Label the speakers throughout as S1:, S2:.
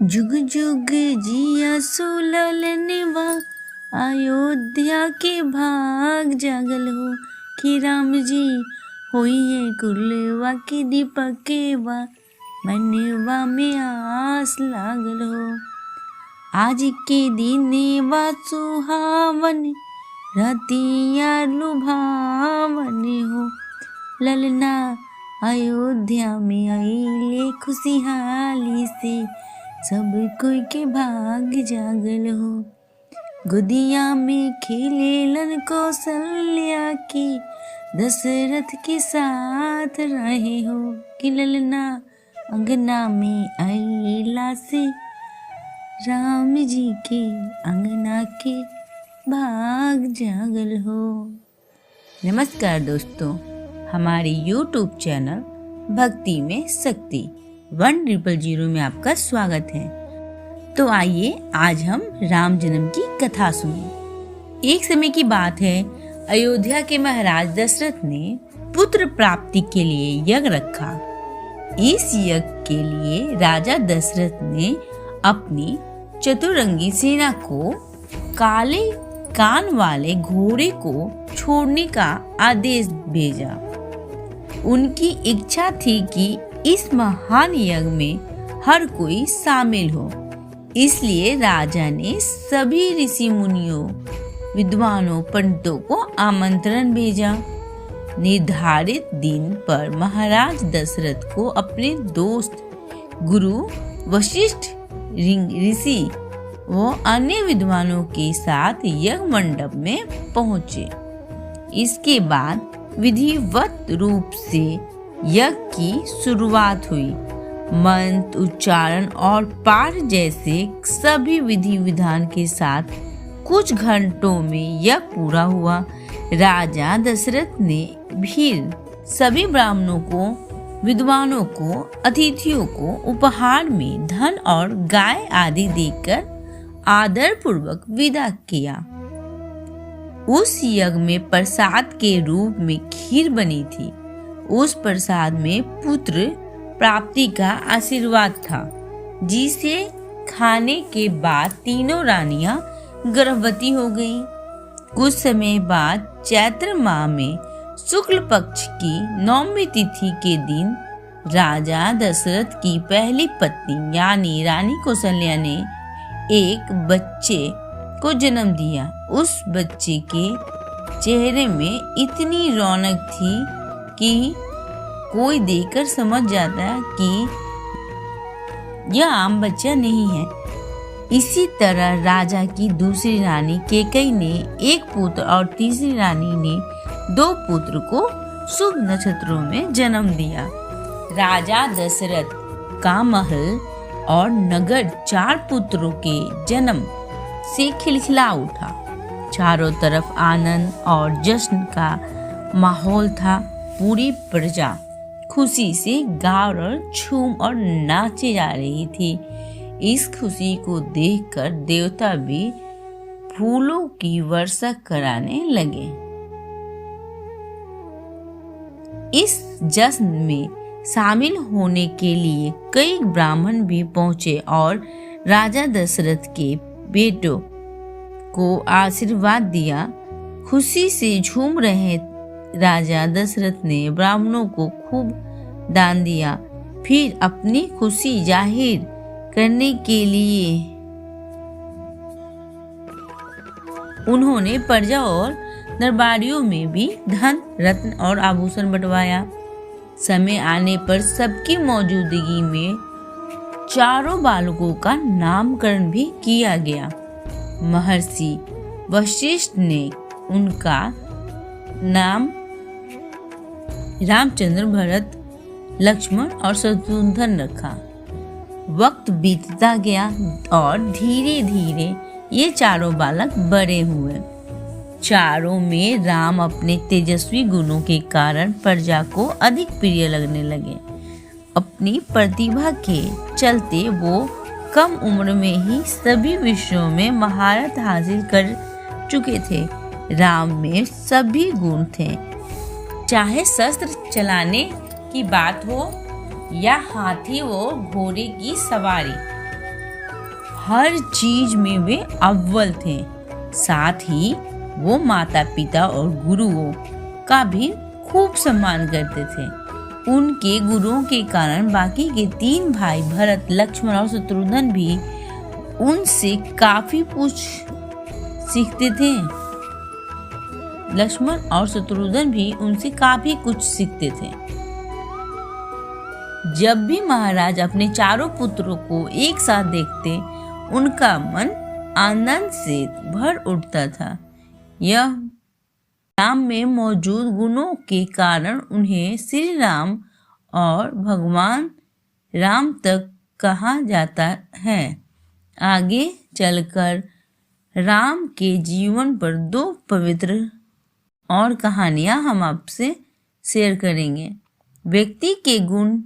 S1: जुग जुग जिया सुललनवा, अयोध्या के भाग जागल हो। कि राम जी होइए कुलवा के दीपकेवा, मनवा में आस लागल हो। आज के दिनेवा सुहावन, रतिया लुभावन हो। ललना अयोध्या में आइले खुशहाली से, सब कोई के भाग जागल हो। गोदिया में खेलेलन कौशल्या की, दशरथ के साथ रहे हो। कि ललना अंगना में आइला से, राम जी के अंगना के भाग जागल हो। नमस्कार दोस्तों, हमारे YouTube चैनल भक्ति में शक्ति 1000 में आपका स्वागत है। तो आइए आज हम राम जन्म की कथा सुनें। एक समय की बात है, अयोध्या के महाराज दशरथ ने पुत्र प्राप्ति के लिए यज्ञ रखा। इस यज्ञ के लिए राजा दशरथ ने अपनी चतुरंगी सेना को काले कान वाले घोड़े को छोड़ने का आदेश भेजा। उनकी इच्छा थी कि इस महान यज्ञ में हर कोई शामिल हो। इसलिए राजा ने सभी ऋषि मुनियों, विद्वानों, पंडितों को आमंत्रण भेजा। निर्धारित दिन पर महाराज दशरथ को अपने दोस्त, गुरु वशिष्ठ ऋषि व अन्य विद्वानों के साथ यज्ञ मंडप में पहुंचे। इसके बाद विधिवत रूप से यज्ञ की शुरुआत हुई। मंत्र, उच्चारण और पाठ जैसे सभी विधि विधान के साथ कुछ घंटों में यज्ञ पूरा हुआ। राजा दशरथ ने फिर सभी ब्राह्मणों को, विद्वानों को, अतिथियों को उपहार में धन और गाय आदि देकर आदर पूर्वक विदा किया। उस यज्ञ में प्रसाद के रूप में खीर बनी थी। उस प्रसाद में पुत्र प्राप्ति का आशीर्वाद था, जिसे खाने के बाद तीनों रानियां गर्भवती हो गईं। कुछ समय बाद चैत्र माह में शुक्ल पक्ष की 9वीं तिथि के दिन राजा दशरथ की पहली पत्नी यानी रानी कौशल्या ने एक बच्चे को जन्म दिया। उस बच्चे के चेहरे में इतनी रौनक थी कि कोई देखकर समझ जाता कि यह आम बच्चा नहीं है। इसी तरह राजा की दूसरी रानी कैकेयी ने एक पुत्र और तीसरी रानी ने 2 पुत्र को शुभ नक्षत्रों में जन्म दिया। राजा दशरथ का महल और नगर 4 पुत्रों के जन्म से खिलखिला उठा। चारों तरफ आनंद और जश्न का माहौल था। पूरी प्रजा खुशी से गा और झूम और नाचे जा रही थी। इस खुशी को देखकर देवता भी फूलों की वर्षा कराने लगे। इस जश्न में शामिल होने के लिए कई ब्राह्मण भी पहुंचे और राजा दशरथ के बेटों को आशीर्वाद दिया। खुशी से झूम रहे राजा दशरथ ने ब्राह्मणों को खूब दान दिया। फिर अपनी खुशी जाहिर करने के लिए उन्होंने प्रजा और दरबारियों में भी धन, रत्न और आभूषण बंटवाया। समय आने पर सबकी मौजूदगी में चारों बालकों का नामकरण भी किया गया। महर्षि वशिष्ठ ने उनका नाम रामचंद्र, भरत, लक्ष्मण और शत्रुघ्न रखा। वक्त बीतता गया और धीरे धीरे ये चारों बालक बड़े हुए। चारों में राम अपने तेजस्वी गुणों के कारण प्रजा को अधिक प्रिय लगने लगे। अपनी प्रतिभा के चलते वो कम उम्र में ही सभी विषयों में महारत हासिल कर चुके थे। राम में सभी गुण थे, चाहे शस्त्र चलाने की बात हो या हाथी व घोड़े की सवारी। हर चीज में वे अव्वल थे। साथ ही वो माता पिता और गुरुओं का भी खूब सम्मान करते थे। उनके गुरुओं के कारण बाकी के 3 भाई भरत, लक्ष्मण और शत्रुघ्न भी उनसे काफी कुछ सीखते थे। लक्ष्मण और शत्रुघ्न भी उनसे काफी कुछ सीखते थे। जब भी महाराज अपने चारों पुत्रों को एक साथ देखते, उनका मन आनंद से भर उठता था। यह राम में मौजूद गुणों के कारण उन्हें श्री राम और भगवान राम तक कहा जाता है। आगे चलकर राम के जीवन पर 2 पवित्र और कहानियां हम आपसे शेयर करेंगे। व्यक्ति के गुण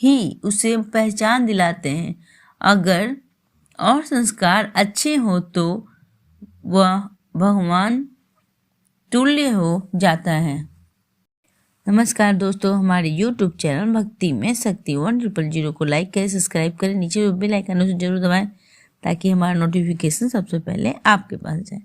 S1: ही उसे पहचान दिलाते हैं। अगर और संस्कार अच्छे हो तो वह भगवान तुल्य हो जाता है। नमस्कार दोस्तों, हमारे YouTube चैनल भक्ति में शक्ति 1000 को लाइक करें, सब्सक्राइब करें, नीचे बेल आइकन उसे जरूर दबाएं ताकि हमारा नोटिफिकेशन सबसे पहले आपके पास जाए।